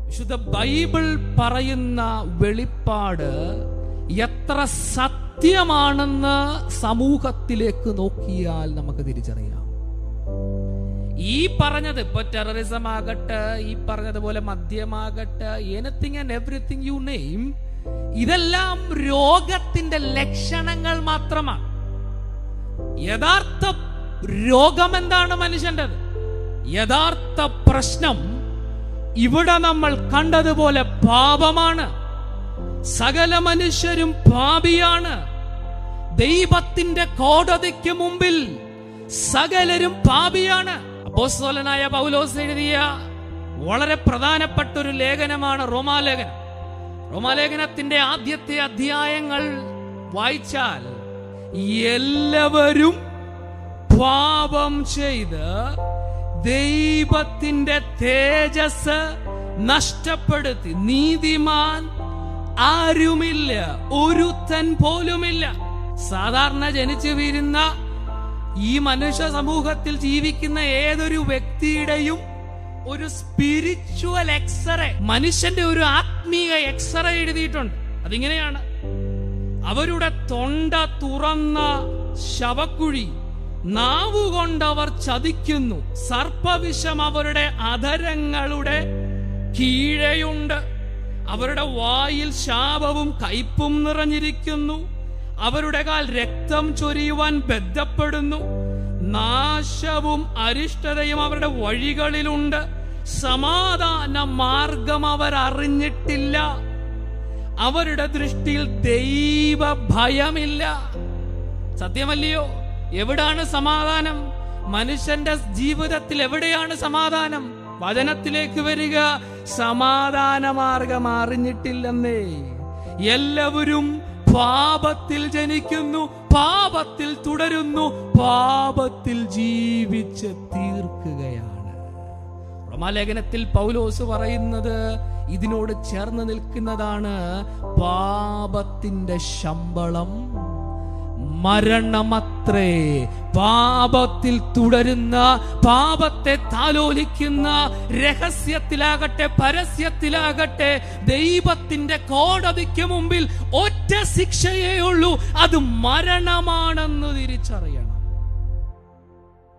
വിശുദ്ധ ബൈബിൾ പറയുന്ന വെളിപ്പാട് എത്ര സത്യമാണെന്ന് സമൂഹത്തിലേക്ക് നോക്കിയാൽ നമുക്ക് തിരിച്ചറിയാം. ഈ പറഞ്ഞത് ഇപ്പൊ ടെററിസം ആകട്ടെ, ഈ പറഞ്ഞതുപോലെ മദ്യമാകട്ടെ, anything and everything you name, ഇതെല്ലാം രോഗത്തിന്റെ ലക്ഷണങ്ങൾ മാത്രമാണ്. യഥാർത്ഥ രോഗം എന്താണ് മനുഷ്യന്റെ? യഥാർത്ഥ പ്രശ്നം ഇവിടെ നമ്മൾ കണ്ടതുപോലെ പാപമാണ്. സകല മനുഷ്യരും പാപിയാണ്. ദൈവത്തിന്റെ കോടതിക്ക് മുമ്പിൽ സകലരും പാപിയാണ്. അപ്പോസ്തലനായ പൗലോസ് എഴുതിയ വളരെ പ്രധാനപ്പെട്ട ഒരു ലേഖനമാണ് റോമാലേഖനം. റോമാലേഖനത്തിന്റെ ആദ്യത്തെ അധ്യായങ്ങൾ വായിച്ചാൽ എല്ലാവരും പാപം ചെയ്ത് ദൈവത്തിന്റെ തേജസ് നഷ്ടപ്പെടുത്തി, നീതിമാൻ ആരുമില്ല, ഒരുത്തൻ പോലുമില്ല. സാധാരണ ജനിച്ചു വീഴുന്ന ഈ മനുഷ്യ സമൂഹത്തിൽ ജീവിക്കുന്ന ഏതൊരു വ്യക്തിയുടെയും ഒരു സ്പിരിച്വൽ എക്സ്റേ, മനുഷ്യന്റെ ഒരു ആത്മീയ എക്സ്റേ എഴുതിയിട്ടുണ്ട്. അതിങ്ങനെയാണ്: അവരുടെ തൊണ്ട തുറന്ന ശവക്കുഴി, നാവുകൊണ്ടവർ ചതിക്കുന്നു, സർപ്പവിഷം അവരുടെ അധരങ്ങളുടെ കീഴെയുണ്ട്, അവരുടെ വായിൽ ശാപവും കയ്പും നിറഞ്ഞിരിക്കുന്നു, അവരുടെ കാൽ രക്തം ചൊരിയുവാൻ ബന്ധപ്പെടുന്നു, നാശവും അരിഷ്ടതയും അവരുടെ വഴികളിലുണ്ട്, സമാധാന മാർഗം അവർ അറിഞ്ഞിട്ടില്ല, അവരുടെ ദൃഷ്ടിയിൽ ദൈവ ഭയമില്ല. സത്യമല്ലയോ? എവിടാണ് സമാധാനം? മനുഷ്യന്റെ ജീവിതത്തിൽ എവിടെയാണ് സമാധാനം? വചനത്തിലേക്ക് വരിക. സമാധാന മാർഗം അറിഞ്ഞിട്ടില്ലെന്നേ. എല്ലാവരും പാപത്തിൽ ജനിക്കുന്നു, പാപത്തിൽ തുടരുന്നു, പാപത്തിൽ ജീവിച്ച് തീർക്കുകയാണ്. റോമാലേഖനത്തിൽ പൗലോസ് പറയുന്നത് ഇതിനോട് ചേർന്ന് നിൽക്കുന്നതാണ്. പാപത്തിന്റെ ശമ്പളം മരണമത്രേ. പാപത്തിൽ തുടരുന്ന, പാപത്തെ താലോലിക്കുന്ന, രഹസ്യത്തിലാകട്ടെ പരസ്യത്തിലാകട്ടെ, ദൈവത്തിന്റെ കോടതിക്ക് മുമ്പിൽ ഒറ്റ ശിക്ഷയേ ഉള്ളൂ, അത് മരണമാണെന്ന് തിരിച്ചറിയണം.